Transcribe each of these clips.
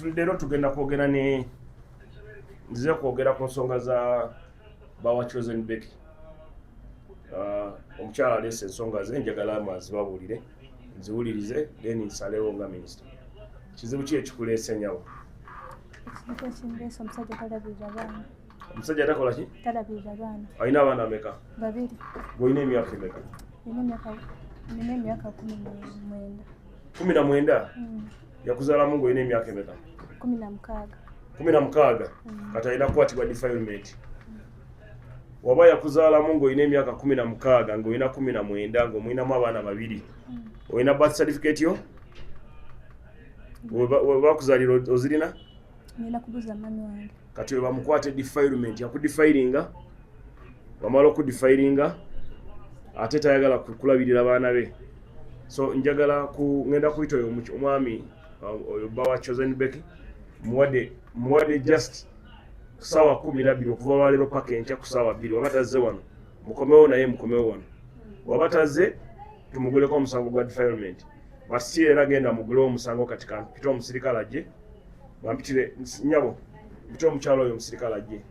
Leero tugenda kwogera ne nzize kwogera ku nsonga za bawa chosen Becky. Omukyala aleese ensonga ze njagala mazibabuulire nziwulirize then nsalewo nga minisita. Kizibu ki ekikuleese nyawo? Omusajja takola ki? Talabirira baana. Alina abaana ameka? Babiri. Gw'olina emyaka emeka? Nina emyaka 19. 19? Yakuzaalamu ng'olina emyaka emeka? 16. 16? Kati alina kukwatibwa defilement. Waba yakuzaalamu ng'olina emyaka 16 ng'olina 19 ng'omulinamu abaana babiri. Olina birth certificate yo? Bakuzaalira ozirina? Nina kubuza mami wange. Kati we bamukwate defilement yakudefiringa, wamala okudefiringa ate tayagala kulabirira baana be. So njagala ngenda kuyita oyo omwami oyo bawa chosen Becky muwadde just kusaawa 12 okuva lwaleero paka enkya ku ssaawa 2. Waba tazze wano mukomewo naye mukomewo wano. Waba tazze tumuguleko omusango gwa defilement. But si era genda mugulewo omusango kati kampita omusirikale ajje bampitire nyabo mpita omukyalo oyo omusirikale ajje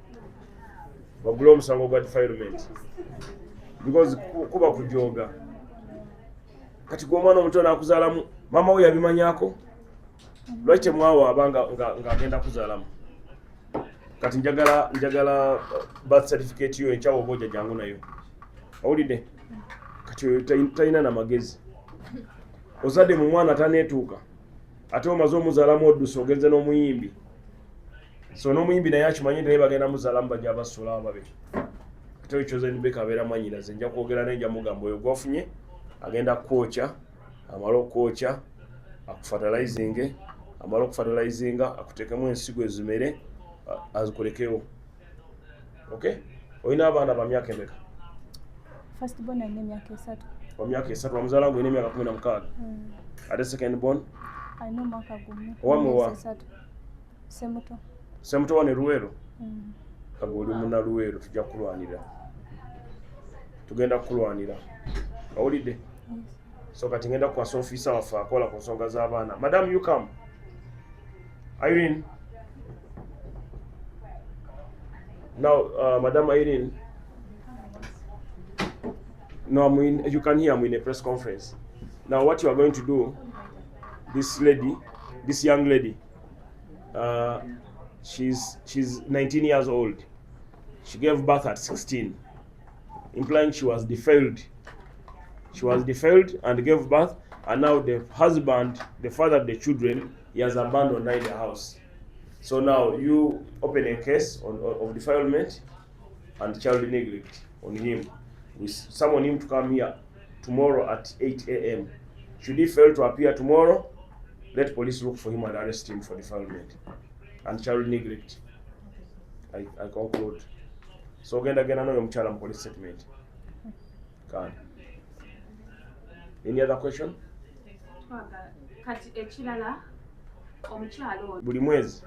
bagulewo omusango gwa defilement because kuba kujoga. Kati gw'omwana omuto n'akuzaalamu mama we yabimanyako lwaki temwawa abanga ng'agenda kuzaalamu. Kati njagala birth certificate yo enkyawo oba ojja jangu nayo. Owulidde? Kati oyo talina na magezi. Ozadde mu mwana taneetuuka ate omaze omuzaalamu oddusa ogenze n'omuyimbi. So n'omuyimbi naye akimanyi naye bagenda muzaalamu bajja basula ababe. Kati oyo chosen Becky abeera manyiraze. Nja kwogera naye nja mugamba oyo gwafunye agenda kwokya, amala okwokya akufatalizinge, amala okufatalizinga akuteekemu ensigo ezimere azikulekewo. Okay? Olina abaana ba myaka emeka? First born alina emyaka 3. Wa myaka 3 wamuzaala ng'olina emyaka 16? Ate second born? Alina omwaka gumu. Owamu wa? Semuto. Semuto wane Luweero? Kaga oli muna Luweero tujja kulwanira. Tugenda kulwanira. Owulidde? So kati ngenda kukwasa ofiisa waffe akola ku nsonga z'abaana. Madam, you come. Irene. Now, Madam Irene. No, you can hear me in a press conference. Now, what you are going to do, this young lady, she's 19 years old. She gave birth at 16, implying she was defiled. She was defiled and gave birth, and now the husband, the father of the children, he has abandoned her in the house. So now you open a case of defilement and child neglect on him. We summon him to come here tomorrow at 8 a.m. Should he fail to appear tomorrow, let police look for him and arrest him for defilement and child neglect. I conclude. So genda no omukyala mu police statement. Kan. Any other question? Kati ekirala omukyalo buli mwezi.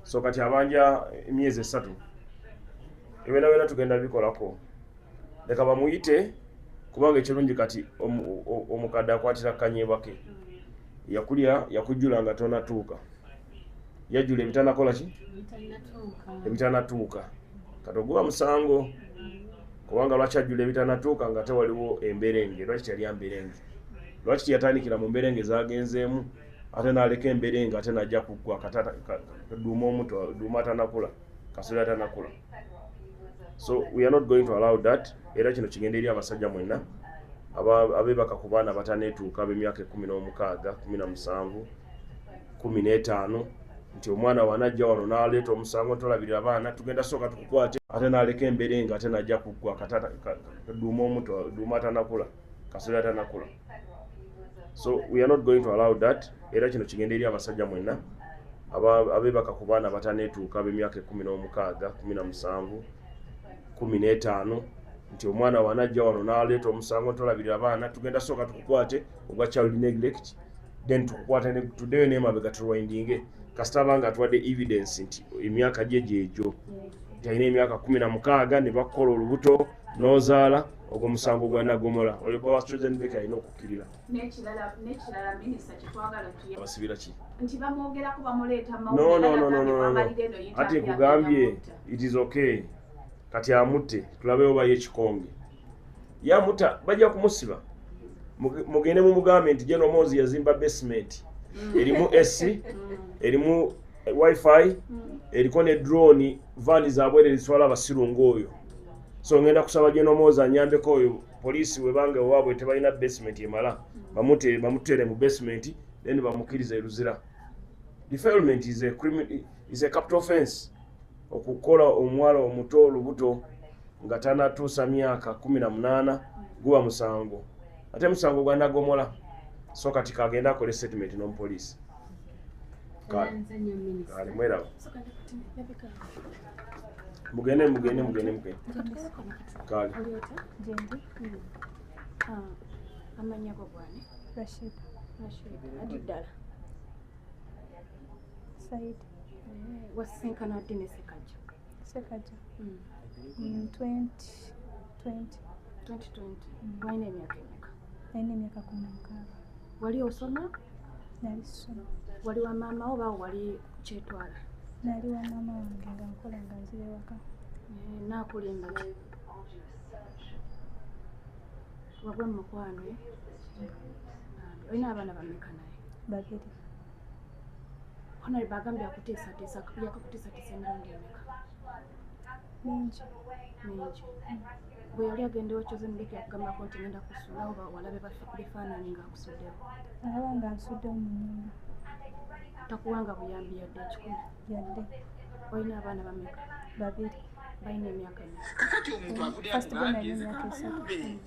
So kati abanja emyezi 3. Ebena tugenda bikolako. Leka bamuyite kubanga ekirungi kati omukadde akwatira kanyeebake. Yakulya yakujjula nga tonatuuka. Yajjula ebitanakola ki? Ebitanatuuka. Kati oguba musango kubanga lwaki ajjula ebitanatuuka nga tewaliwo emberenge. Lwaki teyali emberenge? Lwaki yatandikira mu mberenge zagenzeemu ate n'aleka emberenge ate najja kuggwa duuma omuto duuma atanakula kasooli atanakula. So we are not going to allow that. Era kino kigenda eri abasajja mwenna abeebaka ku baana bataneetuuka b'emyaka 16, 17, 15 nti omwana wanajja wano n'aleeta omusango tolabirira abaana tugenda sooka tukukwate ate n'aleka emberenge ate najja kuggwa duuma omuto duuma atanakula kasooli atanakula. So we are not going to allow that. Era kino kigenda eri abasajja mwenna abeebaka ku baana bataneetuuka b'emyaka 16, 17, 15 nti omwana wanajja wano n'aleeta omusango tolabirira abaana tugenda sooka tukukwate ogwa child neglect then tukukwate tuddeyo n'emabega tulwindinge kasita abanga atuwadde evidence nti emyaka gye gyegyo talina emyaka 16 ne bakola olubuto n'ozaala ogwo musango gwa nagomola oyo Boaz Chosenbeke alina okukkirira. N'ekirala minisita kyetwagala abasibira ki nti bamwogerako bamuleeta no ati nkugambye it is okay kati amutte tulabeyo baye ekikonge yamutta bajja kumusiba mugende mumugambe nti General Mozi yazimba basement erimu AC erimu wifi eriko ne drone vani zabwere liswala abasirungu oyo so ngenda kusaba General Mozi anyambeko oyo polisi webange wabwe tebalina basement emala bamutere mu basement then bamukiriza eruzira. Defilement is a capital offense. Okukola omwala omuto olubuto nga tanatuusa myaka 18 guba musango. Ate musango gwa nagomola. So kati kagenda akole settlement n'omupoliisi. Kale mwera. Mugende. Kale. Amanya go bwane. Rashid. Adidala. Said. Wasinkana dine Sekaja. 2020. Waine emyaka emeka? Naine emyaka 16. Wali osoma? Nali soma. Wali wa mama oba wali kyetwala? Nali wa mama wange nga nkola nga nzire waka. Nakulimba ki? Wagwe mukwano olina abaana bameka naye? 2. Hona bagambye akuteesateesa emirundi emeka? Mingi. Bwe yali agenda ewa Chosenbeke yakugambako nti ngenda kusula oba walabe bifaananyi ng'akusuddewo? Alaba nga nsuddewo mu nnyumba. Takuwanga buyambi yadde ekikumi? Yadde. Olina abaana bameka? 2. Balina emyaka emeka? First born alina emyaka 3.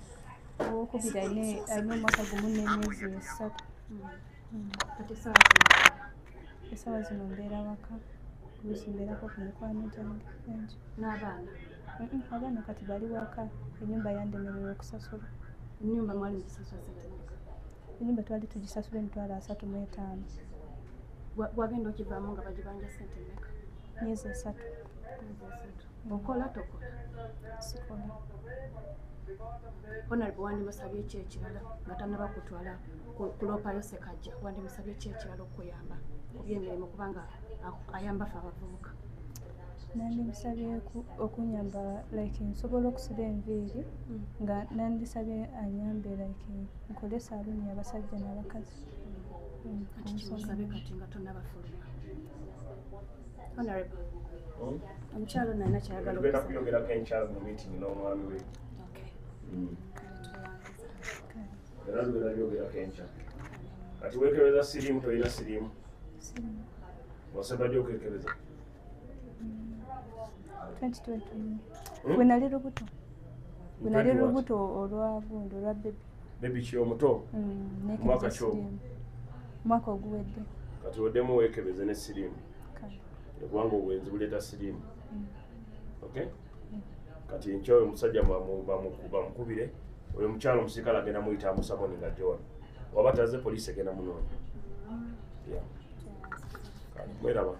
Owokubiri alina omwaka gumu n'emyezi 3. Kati Essaawa zino mbeera waka. Oluusi mbeerako ku mikwano gyange bangi. N'abaana? Abaana kati bali waka. Ennyumba yandemerera okusasula. Ennyumba mwali muzisasula sente mmeka? Ennyumba twali tugisasula emitwalo 35. Wagenda okivaamu nga bagibanja sente mmeka? Myezi 3. Okola tokola? Sikola. Honorable wandimusabye ki ekirala nga tannaba kutwala kuloopayo Ssekajja? Wandimusabye ki ekirala okuyamba ku by'emirimu kubanga ayamba ffe abavubuka? Nandimusabye okunyamba like nsobola okusiba enviiri nga nandisabye anyambe like nkole saaluuni y'abasajja n'abakazi. Kati kimusabe kati nga tonnabafuluma. Honorable omukyalo nalina kyayagala Tugenda kuyogerako enkyalo mu meeting n'omwami we. Era tugenda kuyogerako enkyalo. Kati weekebeza siriimu tolina siriimu? Wasaba ddi okwekebeza? 2020. Bwe nali lubuto olwa gundi olwa bebi. Bebi ki omuto? Mwaka ki ogwo? Mwaka oguwedde. Kati oddemu weekebeze ne siriimu. Kubanga obwenzi buleeta siriimu. Okay? Kati enkya oyo omusajja bamukubire oyo mukyalo omusirikale agenda muyita amusaboni nga jona waba taze poliisi egenda munoonya. Mweraba.